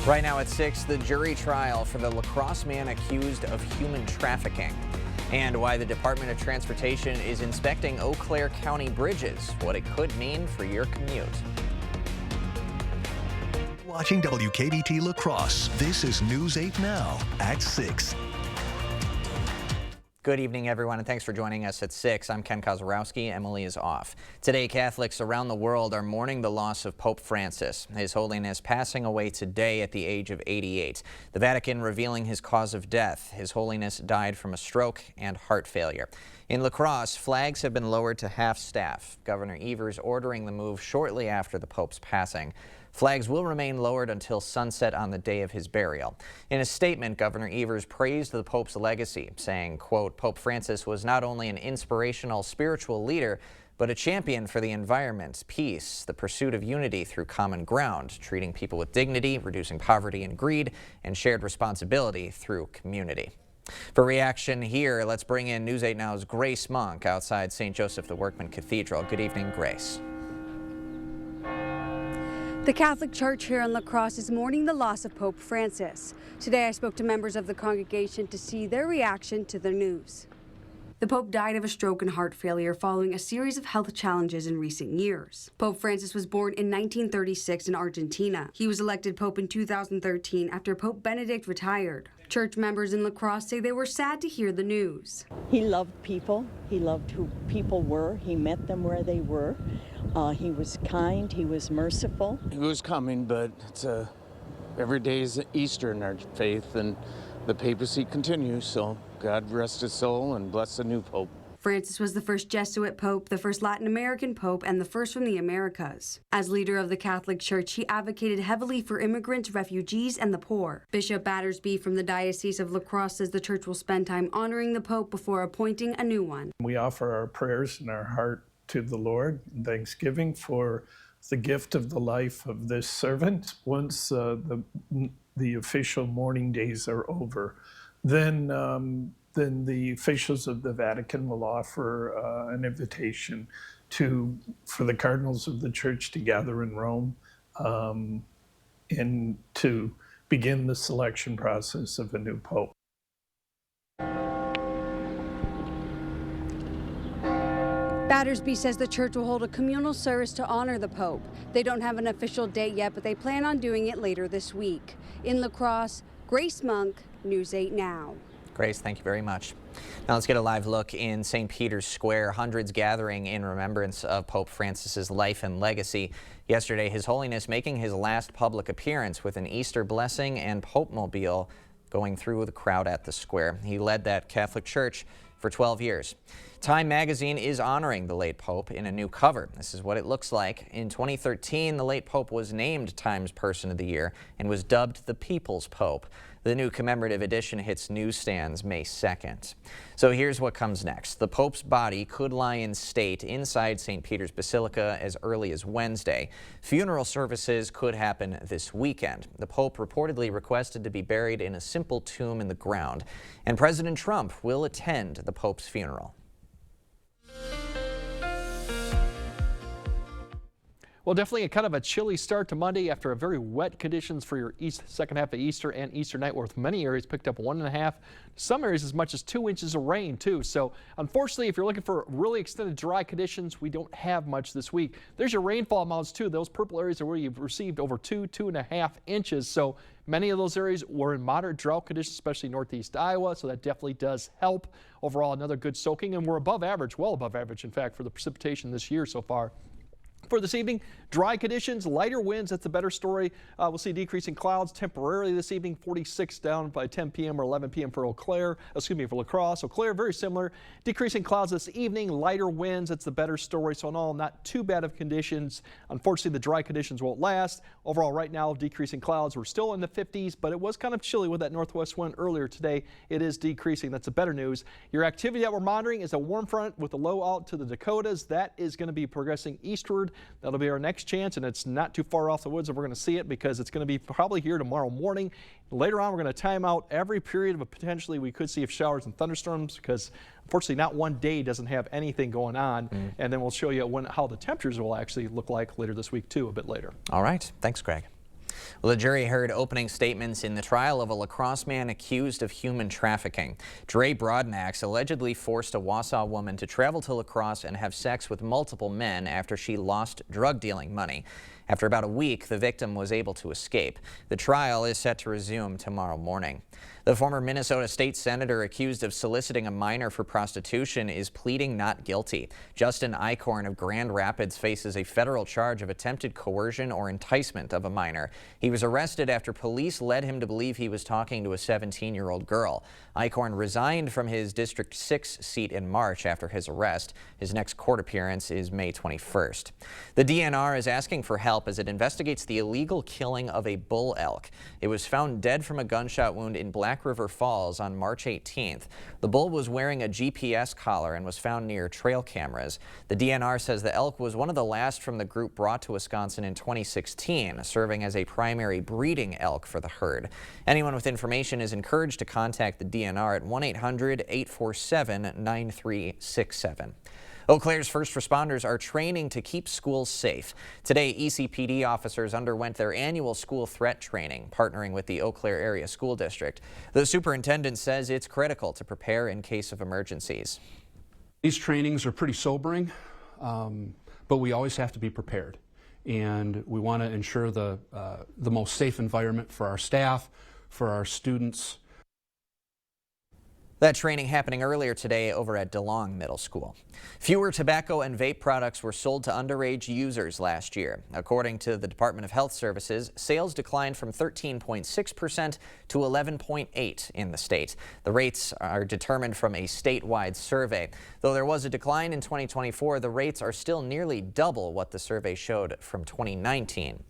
Right now at 6, the jury trial for the La Crosse man accused of human trafficking. And why the Department of Transportation is inspecting Eau Claire County bridges, what it could mean for your commute. Watching WKBT La Crosse, this is News 8 Now at 6. Good evening, everyone, and thanks for joining us at 6. I'm Ken Kozorowski. Emily is off. Today, Catholics around the world are mourning the loss of Pope Francis. His Holiness passing away today at the age of 88. The Vatican revealing his cause of death. His Holiness died from a stroke and heart failure. In La Crosse, flags have been lowered to half staff. Governor Evers ordering the move shortly after the Pope's passing. Flags will remain lowered until sunset on the day of his burial. In a statement, Governor Evers praised the Pope's legacy, saying, quote, Pope Francis was not only an inspirational spiritual leader, but a champion for the environment, peace, the pursuit of unity through common ground, treating people with dignity, reducing poverty and greed, and shared responsibility through community. For reaction here, let's bring in News 8 Now's Grace Monk outside St. Joseph the Workman Cathedral. Good evening, Grace. The Catholic Church here in La Crosse is mourning the loss of Pope Francis. Today I spoke to members of the congregation to see their reaction to the news. The Pope died of a stroke and heart failure following a series of health challenges in recent years. Pope Francis was born in 1936 in Argentina. He was elected Pope in 2013 after Pope Benedict retired. Church members in La Crosse say they were sad to hear the news. He loved people. He loved who people were. He met them where they were. He was kind. He was merciful. He was coming, but every day is Easter in our faith, and the papacy continues, so God rest his soul and bless the new Pope. Francis was the first Jesuit Pope, the first Latin American Pope, and the first from the Americas. As leader of the Catholic Church, he advocated heavily for immigrants, refugees, and the poor. Bishop Battersby from the Diocese of La Crosse says the church will spend time honoring the Pope before appointing a new one. We offer our prayers and our heart to the Lord in thanksgiving for the gift of the life of this servant. Once the official mourning days are over, then the officials of the Vatican will offer an invitation for the cardinals of the church to gather in Rome and to begin the selection process of a new pope. Battersby says the church will hold a communal service to honor the Pope. They don't have an official date yet, but they plan on doing it later this week. In La Crosse, Grace Monk, News 8 Now. Grace, thank you very much. Now let's get a live look in St. Peter's Square. Hundreds gathering in remembrance of Pope Francis's life and legacy. Yesterday, His Holiness making his last public appearance with an Easter blessing and Pope-mobile going through the crowd at the square. He led that Catholic Church for 12 years. Time magazine is honoring the late Pope in a new cover. This is what it looks like. In 2013, the late Pope was named Time's Person of the Year and was dubbed the People's Pope. The new commemorative edition hits newsstands May 2nd. So here's what comes next. The Pope's body could lie in state inside St. Peter's Basilica as early as Wednesday. Funeral services could happen this weekend. The Pope reportedly requested to be buried in a simple tomb in the ground. And President Trump will attend the Pope's funeral. Well, definitely a kind of a chilly start to Monday after a very wet conditions for your second half of Easter and Easter night, where many areas picked up 1.5, some areas as much as 2 inches of rain too. So unfortunately, if you're looking for really extended dry conditions, we don't have much this week. There's your rainfall amounts too. Those purple areas are where you've received over 2.5 inches. So many of those areas were in moderate drought conditions, especially northeast Iowa. So that definitely does help. Overall, another good soaking, and we're above average, well above average, in fact, for the precipitation this year so far. For this evening, dry conditions, lighter winds. That's the better story. We'll see decreasing clouds temporarily this evening. 46 down by 10 p.m. or 11 p.m. for for La Crosse. Eau Claire, very similar. Decreasing clouds this evening, lighter winds. That's the better story. So in all, not too bad of conditions. Unfortunately, the dry conditions won't last. Overall, right now, decreasing clouds. We're still in the 50s, but it was kind of chilly with that northwest wind earlier today. It is decreasing. That's the better news. Your activity that we're monitoring is a warm front with a low out to the Dakotas. That is going to be progressing eastward. That'll be our next chance, and it's not too far off the woods, and we're going to see it because it's going to be probably here tomorrow morning. Later on, we're going to time out every period of potentially we could see of showers and thunderstorms because unfortunately not one day doesn't have anything going on. And then we'll show you how the temperatures will actually look like later this week too, a bit later. All right. Thanks, Greg. Well, the jury heard opening statements in the trial of a La Crosse man accused of human trafficking. Dre Broadnax allegedly forced a Wausau woman to travel to La Crosse and have sex with multiple men after she lost drug dealing money. After about a week, the victim was able to escape. The trial is set to resume tomorrow morning. The former Minnesota state senator accused of soliciting a minor for prostitution is pleading not guilty. Justin Eichhorn of Grand Rapids faces a federal charge of attempted coercion or enticement of a minor. He was arrested after police led him to believe he was talking to a 17-year-old girl. Eichhorn resigned from his District 6 seat in March after his arrest. His next court appearance is May 21st. The DNR is asking for help as it investigates the illegal killing of a bull elk. It was found dead from a gunshot wound in Black River Falls on March 18th. The bull was wearing a GPS collar and was found near trail cameras. The DNR says the elk was one of the last from the group brought to Wisconsin in 2016, serving as a primary breeding elk for the herd. Anyone with information is encouraged to contact the DNR at 1-800-847-9367. Eau Claire's first responders are training to keep schools safe. Today, ECPD officers underwent their annual school threat training, partnering with the Eau Claire Area School District. The superintendent says it's critical to prepare in case of emergencies. These trainings are pretty sobering, but we always have to be prepared. And we want to ensure the most safe environment for our staff, for our students. That training happening earlier today over at DeLong Middle School. Fewer tobacco and vape products were sold to underage users last year. According to the Department of Health Services, sales declined from 13.6% to 11.8% in the state. The rates are determined from a statewide survey. Though there was a decline in 2024, the rates are still nearly double what the survey showed from 2019.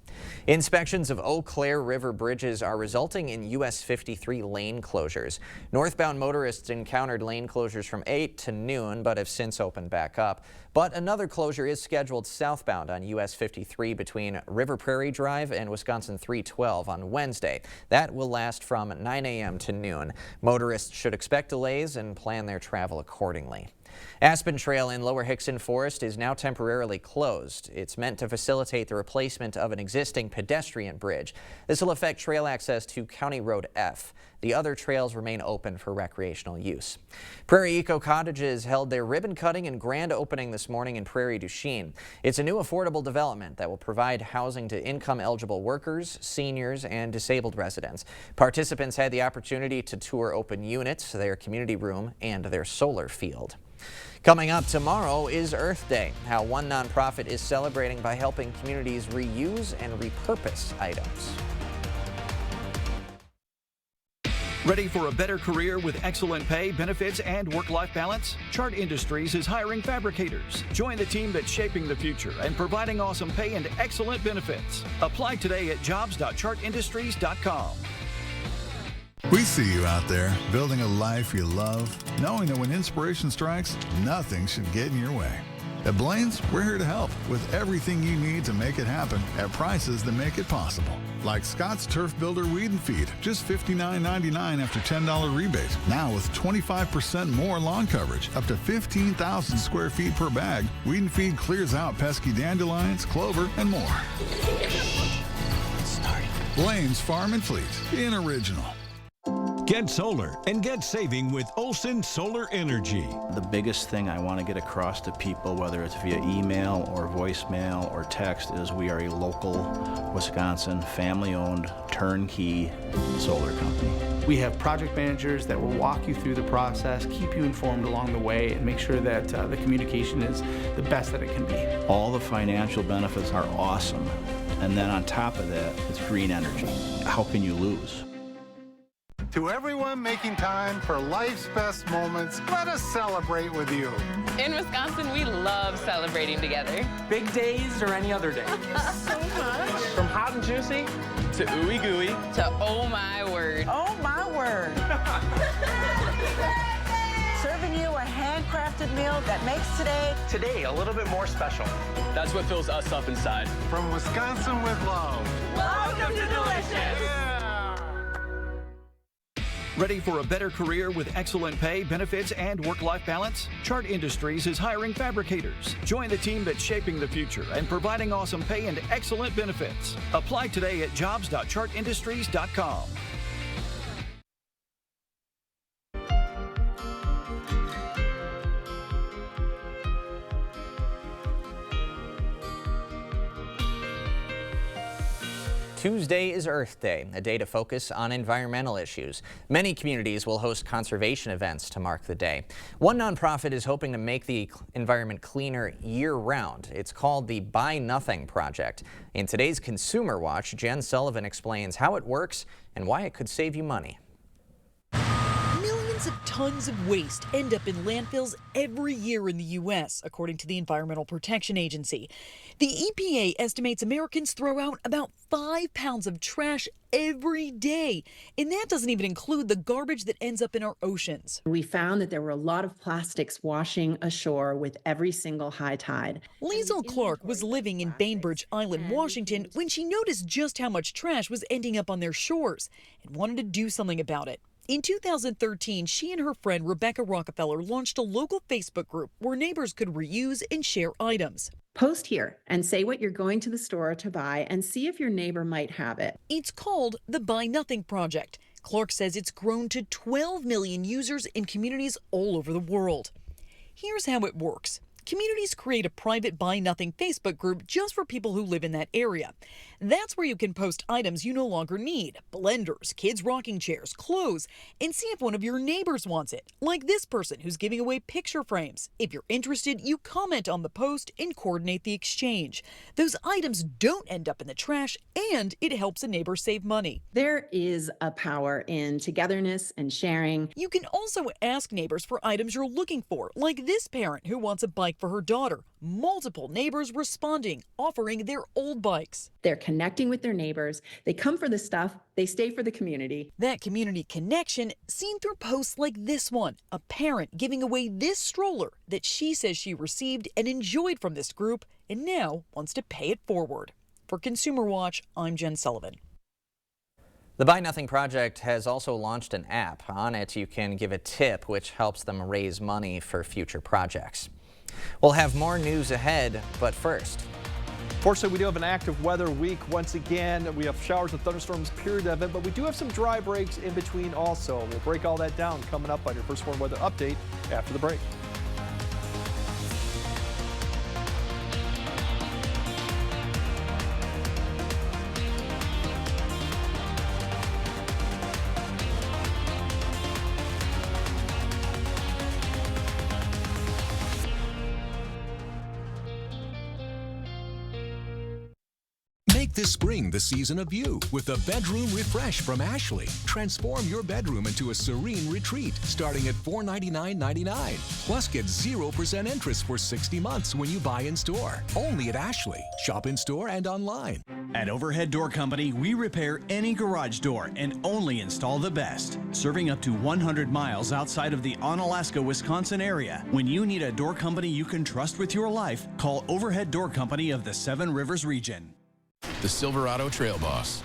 Inspections of Eau Claire River bridges are resulting in US 53 lane closures. Northbound motorists encountered lane closures from 8 to noon, but have since opened back up. But another closure is scheduled southbound on US 53 between River Prairie Drive and Wisconsin 312 on Wednesday. That will last from 9 a.m. to noon. Motorists should expect delays and plan their travel accordingly. Aspen Trail in Lower Hickson Forest is now temporarily closed. It's meant to facilitate the replacement of an existing pedestrian bridge. This will affect trail access to County Road F. The other trails remain open for recreational use. Prairie Eco Cottages held their ribbon cutting and grand opening this morning in Prairie du Chien. It's a new affordable development that will provide housing to income-eligible workers, seniors, and disabled residents. Participants had the opportunity to tour open units, their community room, and their solar field. Coming up tomorrow is Earth Day, how one nonprofit is celebrating by helping communities reuse and repurpose items. Ready for a better career with excellent pay, benefits, and work-life balance? Chart Industries is hiring fabricators. Join the team that's shaping the future and providing awesome pay and excellent benefits. Apply today at jobs.chartindustries.com. We see you out there, building a life you love, knowing that when inspiration strikes, nothing should get in your way. At Blaine's, we're here to help with everything you need to make it happen at prices that make it possible. Like Scott's Turf Builder Weed and Feed, just $59.99 after $10 rebate. Now with 25% more lawn coverage, up to 15,000 square feet per bag, Weed and Feed clears out pesky dandelions, clover, and more. Blaine's Farm and Fleet, in original. Get solar and get saving with Olson Solar Energy. The biggest thing I want to get across to people, whether it's via email or voicemail or text, is we are a local Wisconsin family-owned turnkey solar company. We have project managers that will walk you through the process, keep you informed along the way, and make sure that the communication is the best that it can be. All the financial benefits are awesome. And then on top of that, it's green energy. How can you lose? To everyone making time for life's best moments, let us celebrate with you. In Wisconsin, we love celebrating together. Big days or any other day. So much. From hot and juicy to ooey gooey to oh my word. Oh my word. Serving you a handcrafted meal that makes today a little bit more special. That's what fills us up inside. From Wisconsin with love. Welcome to Delicious. Yeah. Ready for a better career with excellent pay, benefits, and work-life balance? Chart Industries is hiring fabricators. Join the team that's shaping the future and providing awesome pay and excellent benefits. Apply today at jobs.chartindustries.com. Tuesday is Earth Day, a day to focus on environmental issues. Many communities will host conservation events to mark the day. One nonprofit is hoping to make the environment cleaner year-round. It's called the Buy Nothing Project. In today's Consumer Watch, Jen Sullivan explains how it works and why it could save you money. Millions of tons of waste end up in landfills every year in the U.S., according to the Environmental Protection Agency. The EPA estimates Americans throw out about 5 pounds of trash every day, and that doesn't even include the garbage that ends up in our oceans. We found that there were a lot of plastics washing ashore with every single high tide. Liesl Clark was living in Bainbridge Island, Washington, when she noticed just how much trash was ending up on their shores and wanted to do something about it. In 2013, she and her friend Rebecca Rockefeller launched a local Facebook group where neighbors could reuse and share items. Post here and say what you're going to the store to buy and see if your neighbor might have it. It's called the Buy Nothing Project. Clark says it's grown to 12 million users in communities all over the world. Here's how it works. Communities create a private Buy Nothing Facebook group just for people who live in that area. That's where you can post items you no longer need, blenders, kids' rocking chairs, clothes, and see if one of your neighbors wants it, like this person who's giving away picture frames. If you're interested, you comment on the post and coordinate the exchange. Those items don't end up in the trash, and it helps a neighbor save money. There is a power in togetherness and sharing. You can also ask neighbors for items you're looking for, like this parent who wants a bike for her daughter. Multiple neighbors responding, offering their old bikes. They're connecting with their neighbors. They come for the stuff. They stay for the community. That community connection seen through posts like this one, a parent giving away this stroller that she says she received and enjoyed from this group and now wants to pay it forward. For Consumer Watch, I'm Jen Sullivan. The Buy Nothing Project has also launched an app. On it, you can give a tip, which helps them raise money for future projects. We'll have more news ahead, but first. Fortunately, we do have an active weather week once again. We have showers and thunderstorms period of it, but we do have some dry breaks in between also. We'll break all that down coming up on your First Warn Weather Update after the break. Make this spring the season of you with the Bedroom Refresh from Ashley. Transform your bedroom into a serene retreat starting at $499.99. Plus get 0% interest for 60 months when you buy in store. Only at Ashley. Shop in store and online. At Overhead Door Company, we repair any garage door and only install the best. Serving up to 100 miles outside of the Onalaska, Wisconsin area. When you need a door company you can trust with your life, call Overhead Door Company of the Seven Rivers region. The Silverado Trail Boss.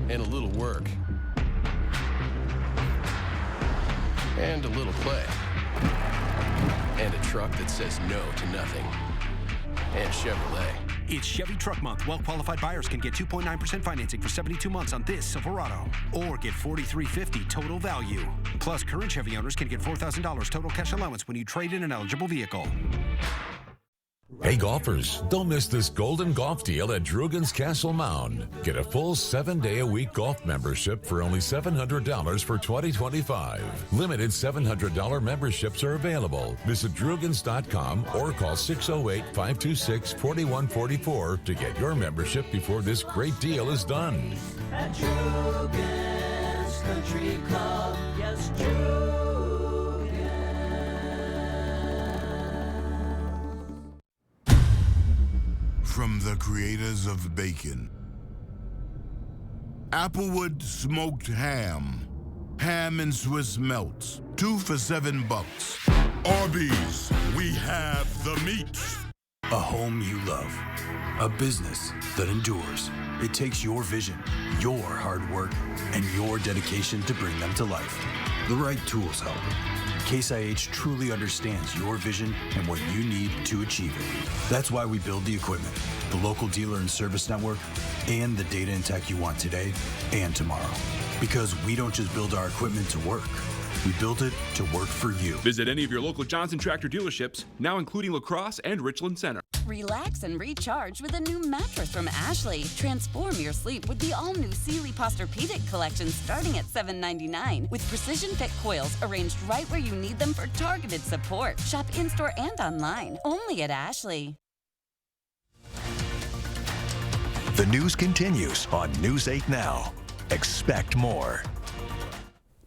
And a little work. And a little play. And a truck that says no to nothing. And Chevrolet. It's Chevy Truck Month. Well-qualified buyers can get 2.9% financing for 72 months on this Silverado. Or get $4,350 total value. Plus, current Chevy owners can get $4,000 total cash allowance when you trade in an eligible vehicle. Hey golfers, don't miss this golden golf deal at Drugan's Castle Mound. Get a full 7-day-a-week golf membership for only $700 for 2025. Limited $700 memberships are available. Visit Drugans.com or call 608-526-4144 to get your membership before this great deal is done. At Drugan's Country Club, yes, Drugan. From the creators of bacon, Applewood smoked ham, ham and Swiss melts, 2 for $7. Arby's, we have the meat. A home you love. A business that endures. It takes your vision, your hard work, and your dedication to bring them to life. The right tools help. Case IH truly understands your vision and what you need to achieve it. That's why we build the equipment, the local dealer and service network, and the data and tech you want today and tomorrow. Because we don't just build our equipment to work. We built it to work for you. Visit any of your local Johnson Tractor dealerships, now including La Crosse and Richland Center. Relax and recharge with a new mattress from Ashley. Transform your sleep with the all-new Sealy Posturepedic collection starting at $7.99 with precision-fit coils arranged right where you need them for targeted support. Shop in-store and online, only at Ashley. The news continues on News 8 Now. Expect more.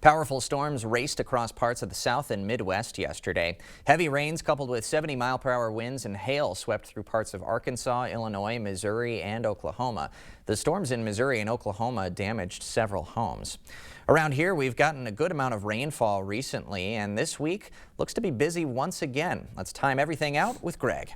Powerful storms raced across parts of the South and Midwest yesterday. Heavy rains coupled with 70-mile-per-hour winds and hail swept through parts of Arkansas, Illinois, Missouri, and Oklahoma. The storms in Missouri and Oklahoma damaged several homes. Around here, we've gotten a good amount of rainfall recently, and this week looks to be busy once again. Let's time everything out with Greg.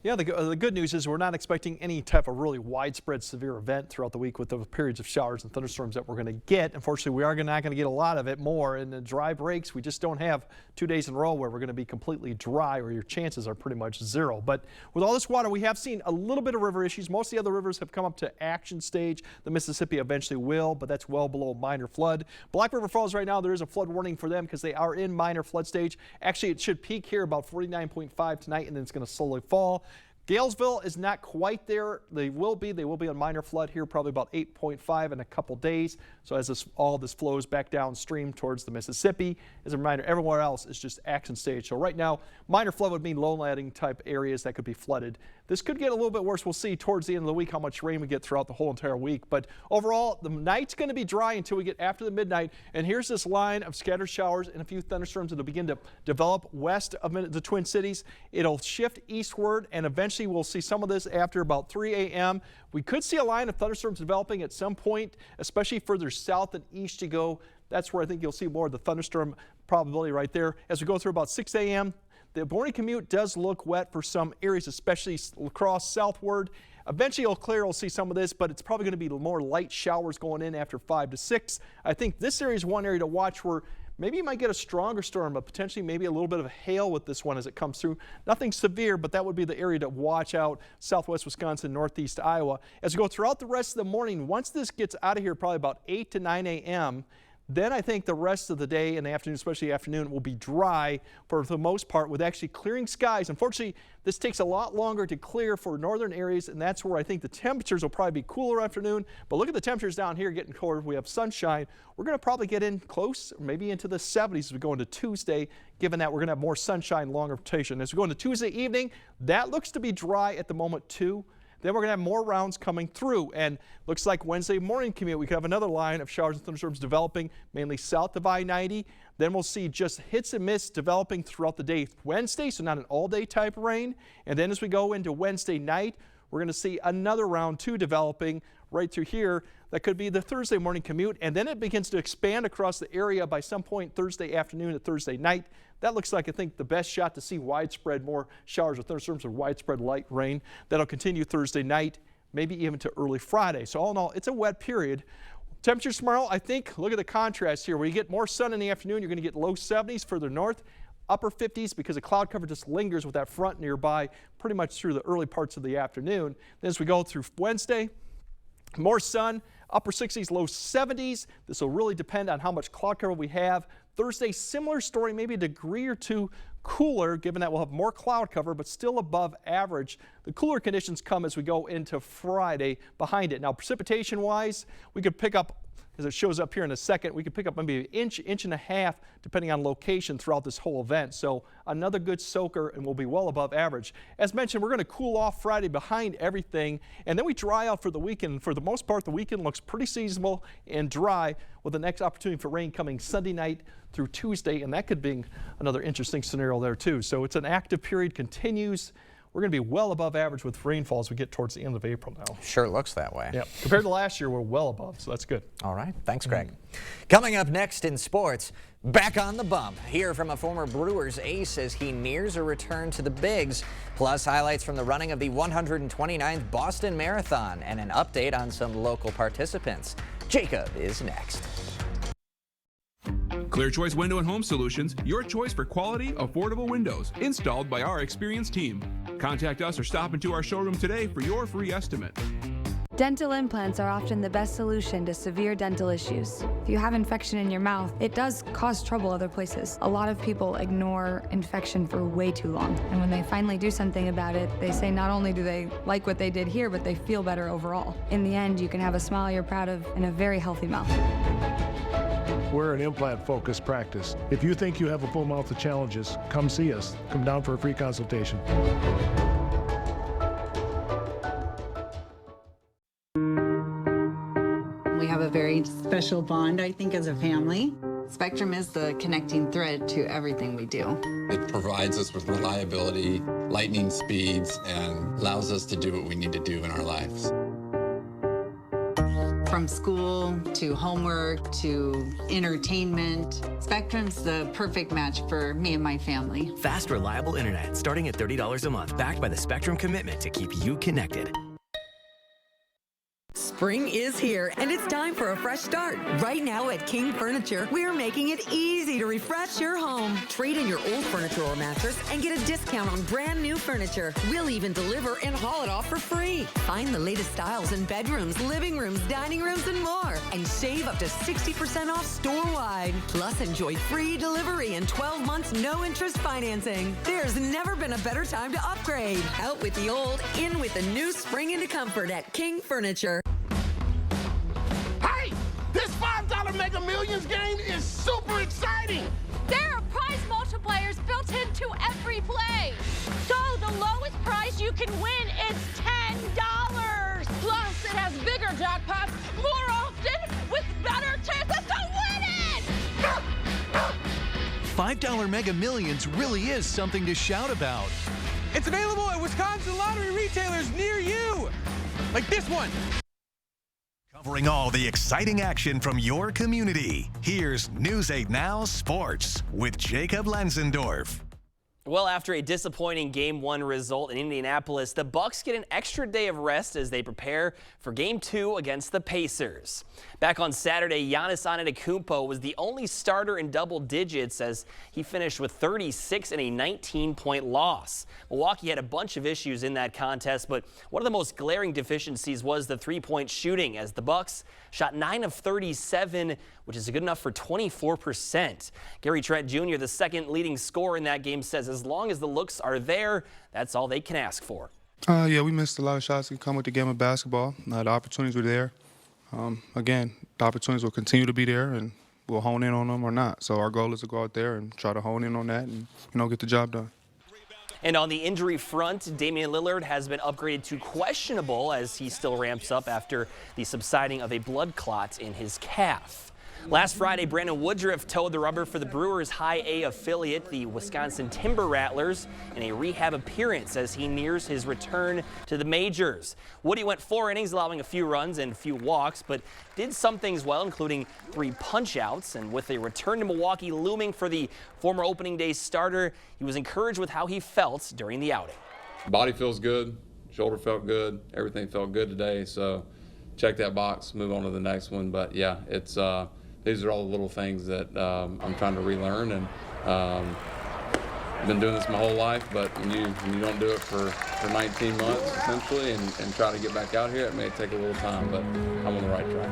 Yeah, the good news is we're not expecting any type of really widespread severe event throughout the week with the periods of showers and thunderstorms that we're going to get. Unfortunately, we are not going to get a lot of it more. In the dry breaks, we just don't have 2 days in a row where we're going to be completely dry or your chances are pretty much zero. But with all this water, we have seen a little bit of river issues. Most of the other rivers have come up to action stage. The Mississippi eventually will, but that's well below minor flood. Black River Falls right now, there is a flood warning for them because they are in minor flood stage. Actually, it should peak here about 49.5 tonight, and then it's going to slowly fall. Galesville is not quite there. They will be on minor flood here, probably about 8.5 in a couple days. So as all this flows back downstream towards the Mississippi, as a reminder, everywhere else is just action stage. So right now, minor flood would mean low-lying type areas that could be flooded. This could get a little bit worse. We'll see towards the end of the week how much rain we get throughout the whole entire week. But overall, the night's going to be dry until we get after the midnight. And here's this line of scattered showers and a few thunderstorms that will begin to develop west of the Twin Cities. It'll shift eastward, and eventually we'll see some of this after about 3 a.m. We could see a line of thunderstorms developing at some point, especially further south and east you go. That's where I think you'll see more of the thunderstorm probability right there. As we go through about 6 a.m., the morning commute does look wet for some areas, especially La Crosse southward. Eventually it'll clear, we'll see some of this, but it's probably going to be more light showers going in after 5 to 6. I think this area is one area to watch where maybe you might get a stronger storm, but potentially maybe a little bit of hail with this one as it comes through. Nothing severe, but that would be the area to watch out. Southwest Wisconsin, northeast Iowa. As we go throughout the rest of the morning, once this gets out of here, probably about 8 to 9 a.m., then I think the rest of the day and the afternoon, especially the afternoon, will be dry for the most part with actually clearing skies. Unfortunately, this takes a lot longer to clear for northern areas, and that's where I think the temperatures will probably be cooler afternoon. But look at the temperatures down here getting colder. We have sunshine. We're going to probably get in close, maybe into the 70s as we go into Tuesday, given that we're going to have more sunshine, longer rotation. As we go into Tuesday evening, that looks to be dry at the moment too. Then we're going to have more rounds coming through, and looks like Wednesday morning commute, we could have another line of showers and thunderstorms developing mainly south of I-90. Then we'll see just hits and miss developing throughout the day Wednesday, so not an all-day type of rain. And then as we go into Wednesday night, we're going to see another round 2 developing right through here. That could be the Thursday morning commute, and then it begins to expand across the area by some point Thursday afternoon to Thursday night. That looks like, I think, the best shot to see widespread more showers or thunderstorms or widespread light rain. That'll continue Thursday night, maybe even to early Friday. So all in all, it's a wet period. Temperatures tomorrow, I think, look at the contrast here. Where you get more sun in the afternoon, you're going to get low 70s further north, upper 50s because the cloud cover just lingers with that front nearby pretty much through the early parts of the afternoon. Then as we go through Wednesday, more sun, upper 60s, low 70s. This will really depend on how much cloud cover we have. Thursday, similar story, maybe a degree or two cooler, given that we'll have more cloud cover, but still above average. The cooler conditions come as we go into Friday behind it. Now, precipitation-wise, we could pick up, as it shows up here in a second, we could pick up maybe an inch, inch and a half, depending on location throughout this whole event. So another good soaker, and we'll be well above average. As mentioned, we're going to cool off Friday behind everything, and then we dry out for the weekend. For the most part, the weekend looks pretty seasonable and dry, with the next opportunity for rain coming Sunday night through Tuesday, and that could be another interesting scenario there too. So it's an active period, continues. we're going to be well above average with rainfall as we get towards the end of April now. Sure looks that way. Yeah, compared to last year, we're well above, so that's good. All right, thanks, Greg. Coming up next in sports, back on the bump. Hear from a former Brewers ace as he nears a return to the bigs. Plus, highlights from the running of the 129th Boston Marathon and an update on some local participants. Jacob is next. Clear Choice Window and Home Solutions, your choice for quality, affordable windows, installed by our experienced team. Contact us or stop into our showroom today for your free estimate. Dental implants are often the best solution to severe dental issues. If you have infection in your mouth, it does cause trouble other places. A lot of people ignore infection for way too long. And when they finally do something about it, they say not only do they like what they did here, but they feel better overall. In the end, you can have a smile you're proud of and a very healthy mouth. We're an implant-focused practice. If you think you have a full mouth of challenges, come see us. Come down for a free consultation. We have a very special bond, I think, as a family. Spectrum is the connecting thread to everything we do. It provides us with reliability, lightning speeds, and allows us to do what we need to do in our lives. From school to homework to entertainment, Spectrum's the perfect match for me and my family. Fast, reliable internet starting at $30 a month, backed by the Spectrum commitment to keep you connected. Spring is here, and it's time for a fresh start. Right now at King Furniture, we're making it easy to refresh your home. Trade in your old furniture or mattress and get a discount on brand new furniture. We'll even deliver and haul it off for free. Find the latest styles in bedrooms, living rooms, dining rooms, and more. And save up to 60% off store-wide. Plus, enjoy free delivery and 12 months no-interest financing. There's never been a better time to upgrade. Out with the old, in with the new. Spring into comfort at King Furniture. Hey, this $5 Mega Millions game is super exciting. There are prize multipliers built into every play. So the lowest prize you can win is $10. Plus, it has bigger jackpots more often with better chances to win it. $5 Mega Millions really is something to shout about. It's available at Wisconsin lottery retailers near you, like this one. Covering all the exciting action from your community, here's News 8 Now Sports with Jacob Lenzendorf. Well, after a disappointing Game 1 result in Indianapolis, the Bucks get an extra day of rest as they prepare for Game 2 against the Pacers. Back on Saturday, Giannis Antetokounmpo was the only starter in double digits as he finished with 36 in a 19-point loss. Milwaukee had a bunch of issues in that contest, but one of the most glaring deficiencies was the three-point shooting as the Bucks shot 9 of 37, which is good enough for 24%. Gary Trent Jr., the second leading scorer in that game, says as long as the looks are there, that's all they can ask for. Yeah, we missed a lot of shots that come with the game of basketball. The opportunities were there. Again, the opportunities will continue to be there, and we'll hone in on them or not. So our goal is to go out there and try to hone in on that and, get the job done. And on the injury front, Damian Lillard has been upgraded to questionable as he still ramps up after the subsiding of a blood clot in his calf. Last Friday, Brandon Woodruff towed the rubber for the Brewers' High A affiliate, the Wisconsin Timber Rattlers, in a rehab appearance as he nears his return to the majors. Woody went 4 innings, allowing a few runs and a few walks, but did some things well, including 3 punch-outs. And with a return to Milwaukee looming for the former opening day starter, he was encouraged with how he felt during the outing. Body feels good, shoulder felt good, everything felt good today, so check that box, move on to the next one. But yeah, it's these are all the little things that I'm trying to relearn, and I've been doing this my whole life, but when you don't do it for 19 months essentially and try to get back out here, it may take a little time, but I'm on the right track.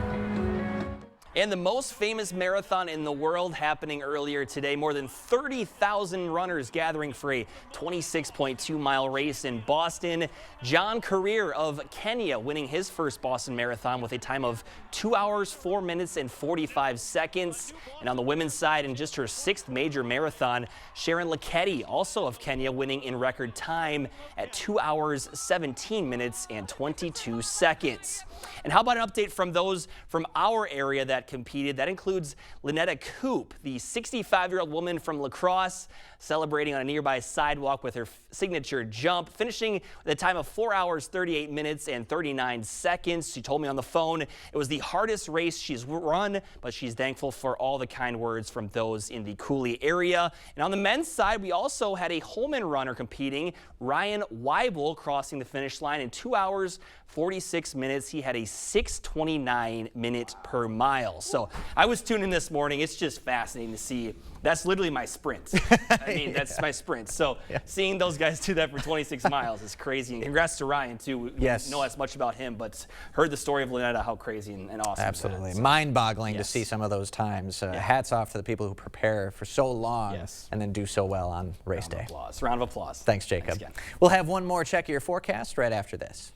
And the most famous marathon in the world happening earlier today. More than 30,000 runners gathering for a 26.2-mile race in Boston. John Career of Kenya winning his first Boston Marathon with a time of 2 hours, 4 minutes, and 45 seconds. And on the women's side, in just her 6th major marathon, Sharon Lekedi, also of Kenya, winning in record time at 2 hours, 17 minutes, and 22 seconds. And how about an update from those from our area that that competed. That includes Lynetta Coop, the 65-year-old woman from La Crosse, celebrating on a nearby sidewalk with her signature jump, finishing with a time of 4 hours, 38 minutes, and 39 seconds. She told me on the phone it was the hardest race she's run, but she's thankful for all the kind words from those in the Cooley area. And on the men's side, we also had a Holman runner competing, Ryan Weibel, crossing the finish line in 2 hours, 46 minutes. He had a 6:29 minute per mile. So I was tuning in this morning. It's just fascinating to see. That's literally my sprint. I mean, that's my sprint. So seeing those guys do that for 26 miles is crazy. And congrats to Ryan, too. We don't know as much about him, but heard the story of Lynetta, how crazy and awesome. Absolutely. Mind-boggling to see some of those times. Hats off to the people who prepare for so long and then do so well on race day. Round of applause. Thanks, Jacob. We'll have one more check of your forecast right after this.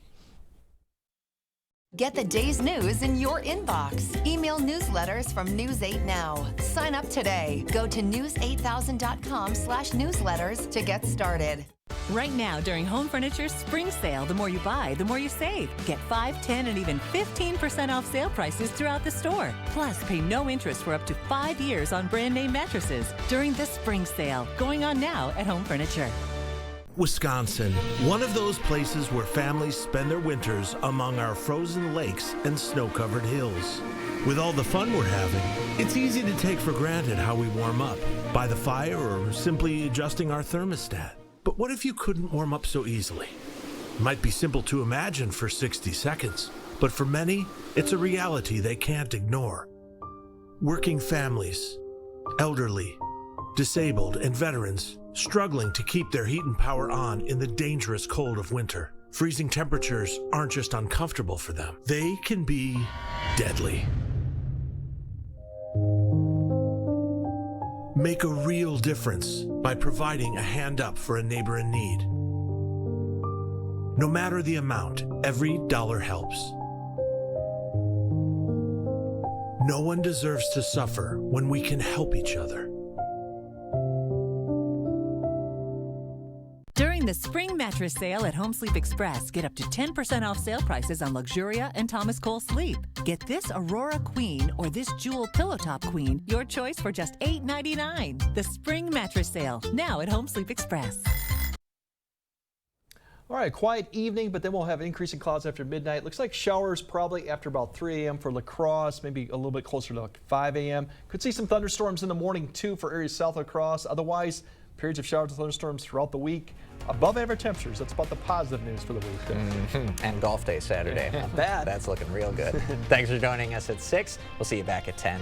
Get the day's news in your inbox. Email newsletters from News 8 Now. Sign up today. Go to news8000.com/newsletters to get started. Right now, during Home Furniture's spring sale, the more you buy, the more you save. Get 5, 10, and even 15% off sale prices throughout the store. Plus, pay no interest for up to 5 years on brand name mattresses during the spring sale, going on now at Home Furniture. Wisconsin, one of those places where families spend their winters among our frozen lakes and snow-covered hills. With all the fun we're having, it's easy to take for granted how we warm up, by the fire or simply adjusting our thermostat. But what if you couldn't warm up so easily? It might be simple to imagine for 60 seconds, but for many, it's a reality they can't ignore. Working families, elderly, disabled, and veterans struggling to keep their heat and power on in the dangerous cold of winter. Freezing temperatures aren't just uncomfortable for them, they can be deadly. Make a real difference by providing a hand up for a neighbor in need. No matter the amount, every dollar helps. No one deserves to suffer when we can help each other. During the spring mattress sale at Home Sleep Express, get up to 10% off sale prices on Luxuria and Thomas Cole Sleep. Get this Aurora Queen or this Jewel Pillow Top Queen, your choice for just $8.99. The spring mattress sale, now at Home Sleep Express. All right, quiet evening, but then we'll have increasing clouds after midnight. Looks like showers probably after about 3 a.m. for La Crosse, maybe a little bit closer to like 5 a.m. Could see some thunderstorms in the morning, too, for areas south of La Crosse. Otherwise, periods of showers and thunderstorms throughout the week. Above average temperatures. That's about the positive news for the week. And golf day Saturday. Not bad. That's looking real good. Thanks for joining us at 6. We'll see you back at 10.